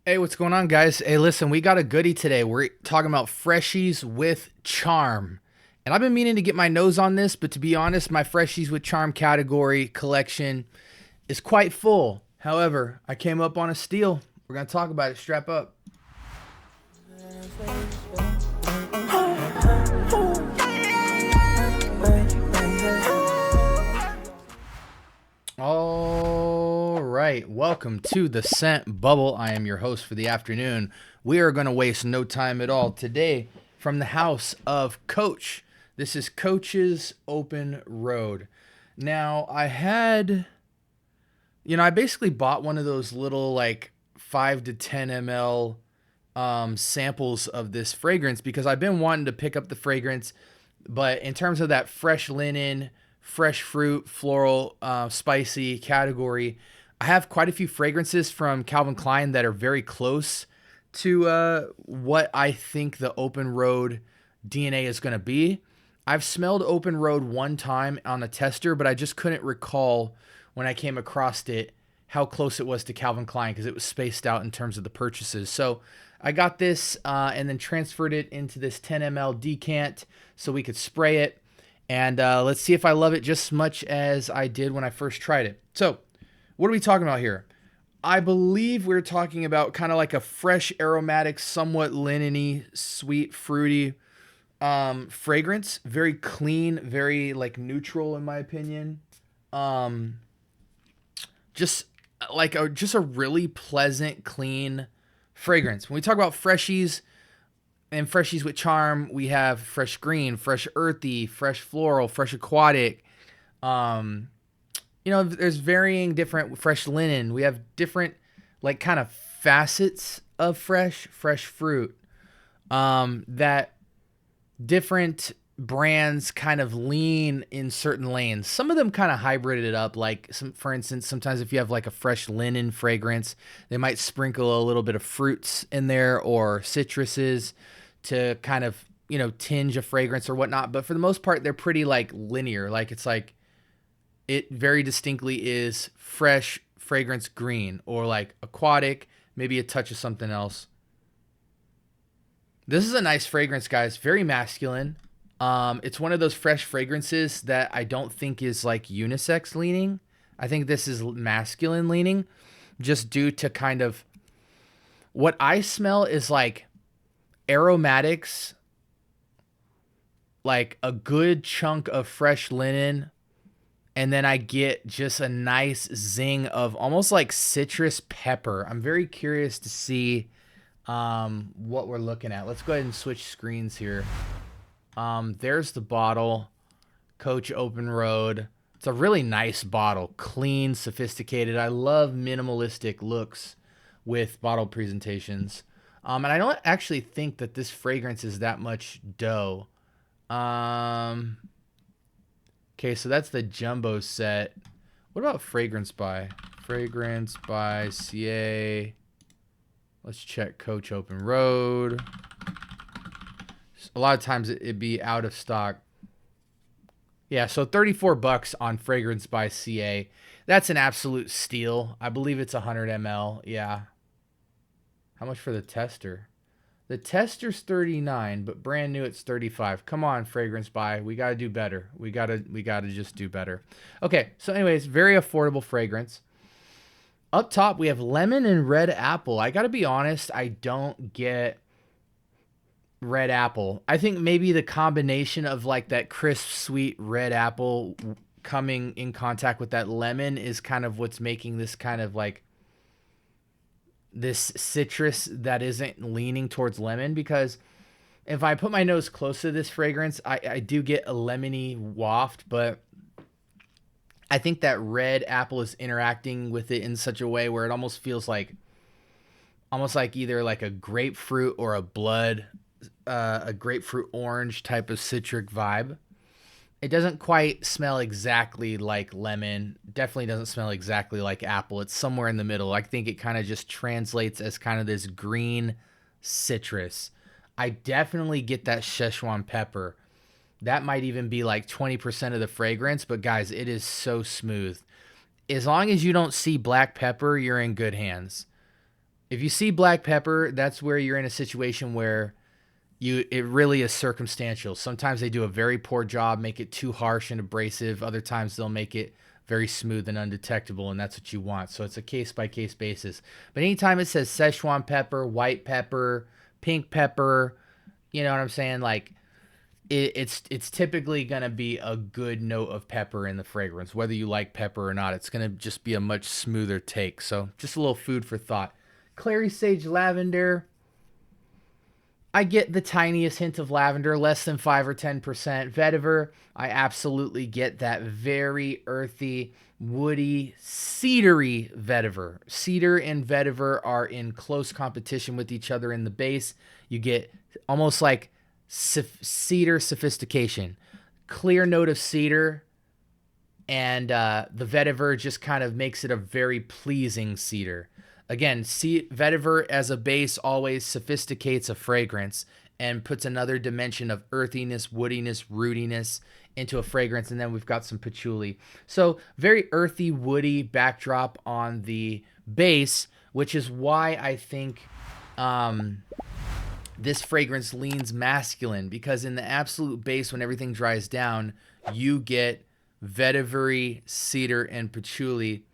Hey, what's going on, guys? Hey, listen, we got a goodie today. We're talking about freshies with charm. And I've been meaning to get my nose on this, but to be honest, my freshies with charm category collection is quite full. However, I came up on a steal. We're going to talk about it. Strap up. All right, welcome to the Scent Bubble. I am your host for the afternoon. We are going to waste no time at all today from the house of Coach. This is Coach's Open Road. Now, I basically bought one of those little like 5 to 10 ml samples of this fragrance because I've been wanting to pick up the fragrance, but in terms of that fresh linen, fresh fruit, floral, spicy category, I have quite a few fragrances from Calvin Klein that are very close to what I think the Open Road DNA is going to be. I've smelled Open Road one time on a tester, but I just couldn't recall when I came across it how close it was to Calvin Klein because it was spaced out in terms of the purchases. So I got this and then transferred it into this 10 ml decant so we could spray it. And let's see if I love it just as much as I did when I first tried it. So what are we talking about here? I believe we're talking about kind of like a fresh, aromatic, somewhat linen-y, sweet, fruity fragrance. Very clean, very like neutral in my opinion. Um, just just a really pleasant, clean fragrance. When we talk about freshies and freshies with charm, we have fresh green, fresh earthy, fresh floral, fresh aquatic. Um, there's varying different fresh linen. We have different like kind of facets of fresh fruit. That different brands kind of lean in certain lanes. Some of them kind of hybrid it up. For instance, sometimes if you have like a fresh linen fragrance, they might sprinkle a little bit of fruits in there or citruses to kind of, tinge a fragrance or whatnot. But for the most part, they're pretty like linear. It very distinctly is fresh fragrance green or like aquatic, maybe a touch of something else. This is a nice fragrance, guys. Very masculine. It's one of those fresh fragrances that I don't think is like unisex leaning. I think this is masculine leaning just due to kind of what I smell is like aromatics, like a good chunk of fresh linen, and then I get just a nice zing of almost like citrus pepper. I'm very curious to see what we're looking at. Let's go ahead and switch screens here. There's the bottle, Coach Open Road. It's a really nice bottle, clean, sophisticated. I love minimalistic looks with bottle presentations. And I don't actually think that this fragrance is that much dough. Okay, so that's the jumbo set. What about fragrance by? Fragrance by CA. Let's check Coach Open Road. A lot of times it'd be out of stock. Yeah, so $34 on Fragrance by CA. That's an absolute steal. I believe it's 100 ml. Yeah. How much for the tester? The tester's 39, but brand new it's 35. Come on, Fragrance by. We got to do better. We got to just do better. Okay, so anyways, very affordable fragrance. Up top we have lemon and red apple. I got to be honest, I don't get red apple. I think maybe the combination of like that crisp, sweet red apple coming in contact with that lemon is kind of what's making this kind of like this citrus that isn't leaning towards lemon. Because if I put my nose close to this fragrance, I do get a lemony waft, but I think that red apple is interacting with it in such a way where it almost feels like either like a grapefruit or a grapefruit orange type of citric vibe. It doesn't quite smell exactly like lemon. Definitely doesn't smell exactly like apple. It's somewhere in the middle. I think it kind of just translates as kind of this green citrus. I definitely get that Szechuan pepper. That might even be like 20% of the fragrance, but guys, it is so smooth. As long as you don't see black pepper, you're in good hands. If you see black pepper, that's where you're in a situation where it really is circumstantial. Sometimes they do a very poor job, make it too harsh and abrasive. Other times they'll make it very smooth and undetectable, and that's what you want. So it's a case-by-case basis. But anytime it says Szechuan pepper, white pepper, pink pepper, you know what I'm saying? Like, it's typically going to be a good note of pepper in the fragrance. Whether you like pepper or not, it's going to just be a much smoother take. So just a little food for thought. Clary Sage Lavender. I get the tiniest hint of lavender, less than 5 or 10%. Vetiver, I absolutely get that very earthy, woody, cedary vetiver. Cedar and vetiver are in close competition with each other in the base. You get almost like cedar sophistication. Clear note of cedar, and the vetiver just kind of makes it a very pleasing cedar. Again, vetiver as a base always sophisticates a fragrance and puts another dimension of earthiness, woodiness, rootiness into a fragrance. And then we've got some patchouli. So very earthy, woody backdrop on the base, which is why I think this fragrance leans masculine, because in the absolute base, when everything dries down, you get vetiver, cedar, and patchouli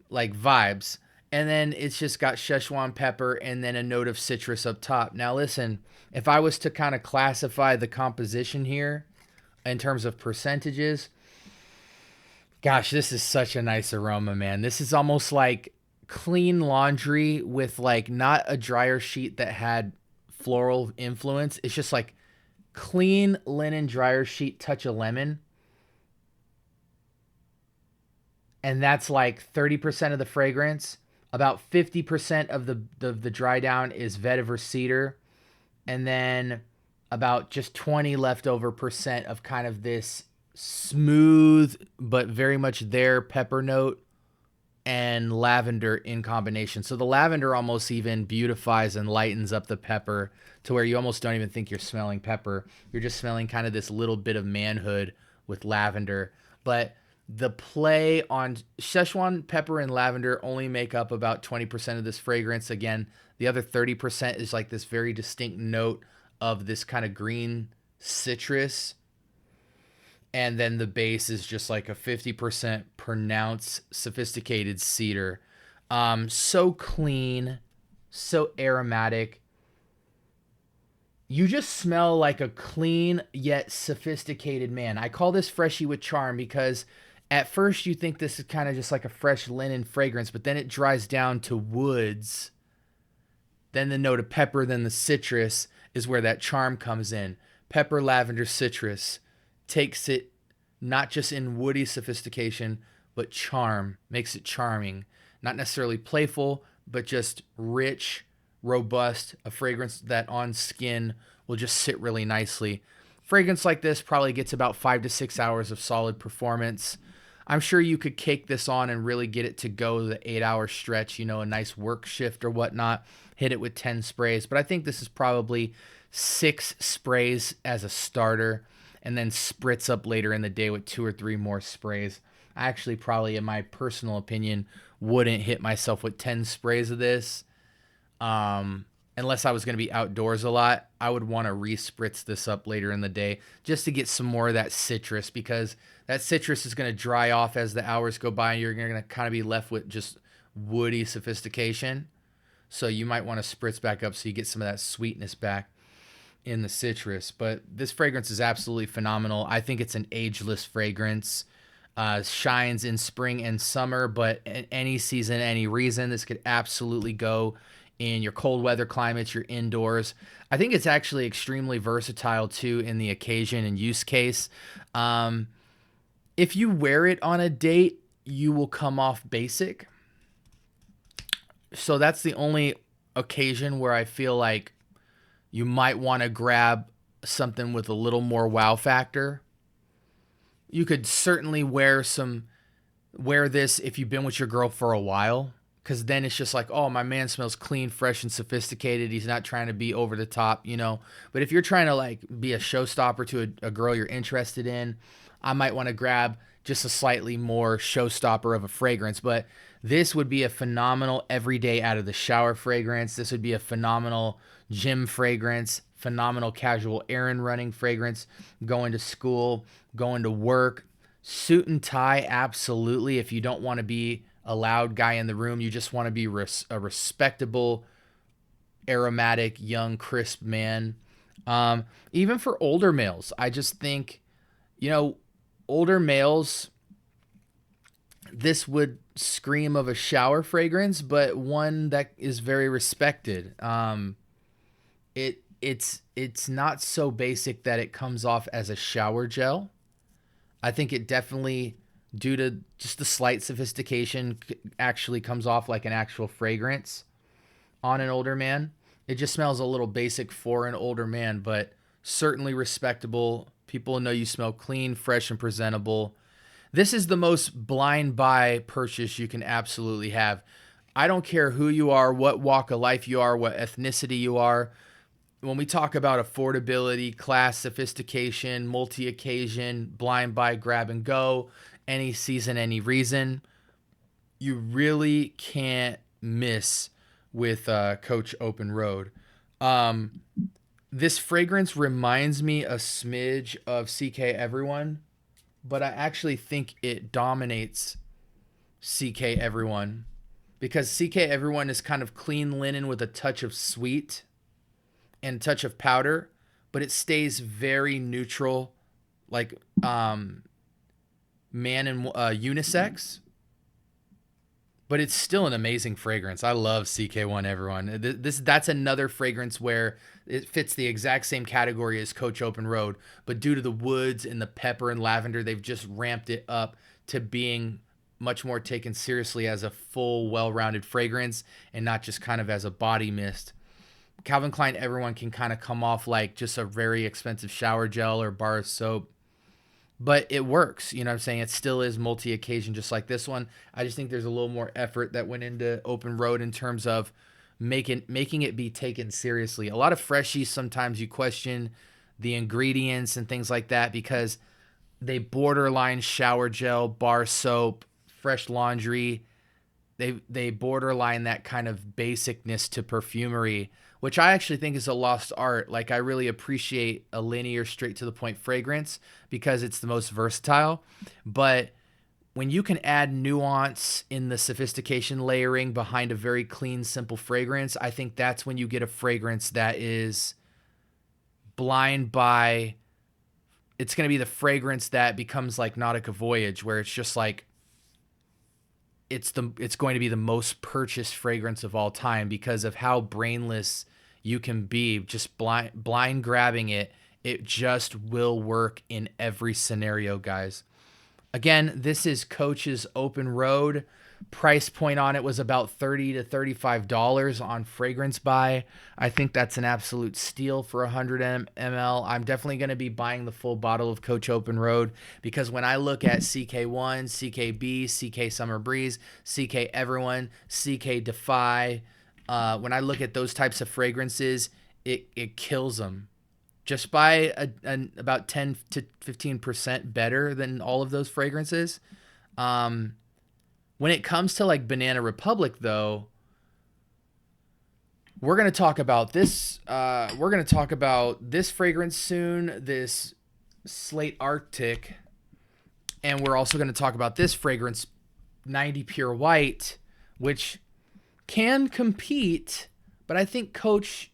like vibes. And then it's just got Szechuan pepper and then a note of citrus up top. Now listen, if I was to kind of classify the composition here in terms of percentages, gosh, this is such a nice aroma, man. This is almost like clean laundry with like not a dryer sheet that had floral influence. It's just like clean linen dryer sheet, touch of lemon. And that's like 30% of the fragrance. About 50% of the dry down is vetiver cedar, and then about just 20 leftover percent of kind of this smooth but very much there pepper note and lavender in combination. So the lavender almost even beautifies and lightens up the pepper to where you almost don't even think you're smelling pepper. You're just smelling kind of this little bit of manhood with lavender. But the play on Szechuan pepper and lavender only make up about 20% of this fragrance. Again, the other 30% is like this very distinct note of this kind of green citrus. And then the base is just like a 50% pronounced, sophisticated cedar. So clean, so aromatic. You just smell like a clean yet sophisticated man. I call this freshy with charm because at first you think this is kind of just like a fresh linen fragrance, but then it dries down to woods. Then the note of pepper, then the citrus is where that charm comes in. Pepper, lavender, citrus takes it not just in woody sophistication, but charm, makes it charming. Not necessarily playful, but just rich, robust, a fragrance that on skin will just sit really nicely. Fragrance like this probably gets about 5 to 6 hours of solid performance. I'm sure you could cake this on and really get it to go the 8-hour stretch, a nice work shift or whatnot, hit it with 10 sprays. But I think this is probably 6 sprays as a starter and then spritz up later in the day with 2 or 3 more sprays. I actually probably, in my personal opinion, wouldn't hit myself with 10 sprays of this. Unless I was going to be outdoors a lot. I would want to re-spritz this up later in the day just to get some more of that citrus, because that citrus is going to dry off as the hours go by and you're going to kind of be left with just woody sophistication. So you might want to spritz back up so you get some of that sweetness back in the citrus. But this fragrance is absolutely phenomenal. I think it's an ageless fragrance. Shines in spring and summer, but in any season, any reason, this could absolutely go in your cold weather climates, your indoors. I think it's actually extremely versatile too in the occasion and use case. If you wear it on a date, you will come off basic. So that's the only occasion where I feel like you might want to grab something with a little more wow factor. You could certainly wear this if you've been with your girl for a while, because then it's just like, oh, my man smells clean, fresh, and sophisticated. He's not trying to be over the top, But if you're trying to like be a showstopper to a girl you're interested in, I might want to grab just a slightly more showstopper of a fragrance. But This would be a phenomenal everyday out of the shower fragrance. This would be a phenomenal gym fragrance, phenomenal casual errand running fragrance, going to school, going to work, suit and tie, absolutely. If you don't want to be a loud guy in the room, you just want to be a respectable, aromatic, young, crisp man. Even for older males, I just think, you know, older males, this would scream of a shower fragrance, but one that is very respected. It's not so basic that it comes off as a shower gel. I think it definitely, due to just the slight sophistication, actually comes off like an actual fragrance on an older man. It just smells a little basic for an older man, but certainly respectable. People know you smell clean, fresh, and presentable. This is the most blind buy purchase you can absolutely have. I don't care who you are, what walk of life you are, what ethnicity you are. When we talk about affordability, class, sophistication, multi-occasion, blind buy, grab and go, any season, any reason, you really can't miss with Coach Open Road. This fragrance reminds me a smidge of CK Everyone, but I actually think it dominates CK Everyone because CK Everyone is kind of clean linen with a touch of sweet and touch of powder, but it stays very neutral, like man and unisex. But it's still an amazing fragrance. I love CK1 Everyone. That's another fragrance where it fits the exact same category as Coach Open Road, but due to the woods and the pepper and lavender, they've just ramped it up to being much more taken seriously as a full, well-rounded fragrance and not just kind of as a body mist. Calvin Klein Everyone can kind of come off like just a very expensive shower gel or bar of soap, but it works. You know what I'm saying? It still is multi-occasion just like this one. I just think there's a little more effort that went into Open Road in terms of making it be taken seriously. A lot of freshys, sometimes you question the ingredients and things like that because they borderline shower gel, bar soap, fresh laundry. They borderline that kind of basicness to perfumery, which I actually think is a lost art. Like, I really appreciate a linear, straight to the point fragrance because it's the most versatile. But when you can add nuance in the sophistication layering behind a very clean, simple fragrance, I think that's when you get a fragrance that is blind buy. It's going to be the fragrance that becomes like Nautica Voyage, where it's just like, it's going to be the most purchased fragrance of all time because of how brainless you can be. Just blind grabbing it. It just will work in every scenario, guys. Again, this is Coach's Open Road. Price point on it was about $30 to $35 on Fragrance Buy. I think that's an absolute steal for 100 ml. I'm definitely going to be buying the full bottle of Coach Open Road because when I look at CK1, CKB, CK Summer Breeze, CK Everyone, CK Defy, when I look at those types of fragrances, it kills them. Just by about 10 to 15% better than all of those fragrances. When it comes to like Banana Republic, though, we're going to talk about this. We're going to talk about this fragrance soon, this Slate Arctic. And we're also going to talk about this fragrance, 90 Pure White, which can compete, but I think Coach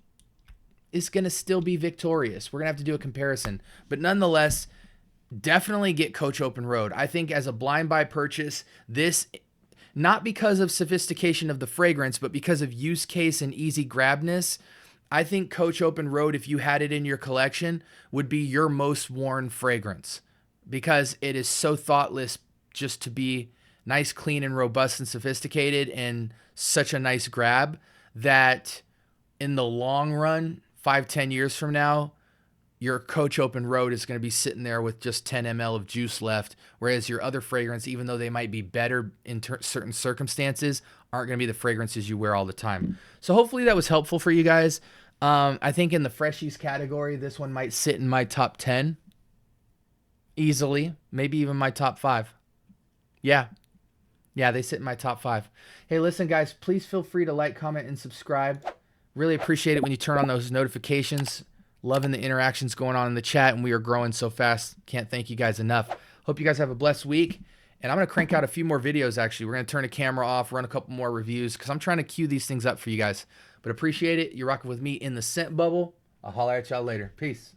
is going to still be victorious. We're going to have to do a comparison. But nonetheless, definitely get Coach Open Road. I think as a blind buy purchase, this, not because of sophistication of the fragrance, but because of use case and easy grabness, I think Coach Open Road, if you had it in your collection, would be your most worn fragrance because it is so thoughtless just to be nice, clean, and robust and sophisticated and such a nice grab that in the long run, 5-10 years from now, your Coach Open Road is going to be sitting there with just 10 ml of juice left, whereas your other fragrance, even though they might be better in certain circumstances, aren't going to be the fragrances you wear all the time. So hopefully that was helpful for you guys. I think in the freshies category, this one might sit in my top 10 easily, maybe even my top 5. Yeah. Yeah, they sit in my top 5. Hey, listen, guys, please feel free to like, comment, and subscribe. Really appreciate it when you turn on those notifications. Loving the interactions going on in the chat, and we are growing so fast. Can't thank you guys enough. Hope you guys have a blessed week. And I'm going to crank out a few more videos, actually. We're going to turn the camera off, run a couple more reviews, because I'm trying to queue these things up for you guys. But appreciate it. You're rocking with me in the scent bubble. I'll holler at y'all later. Peace.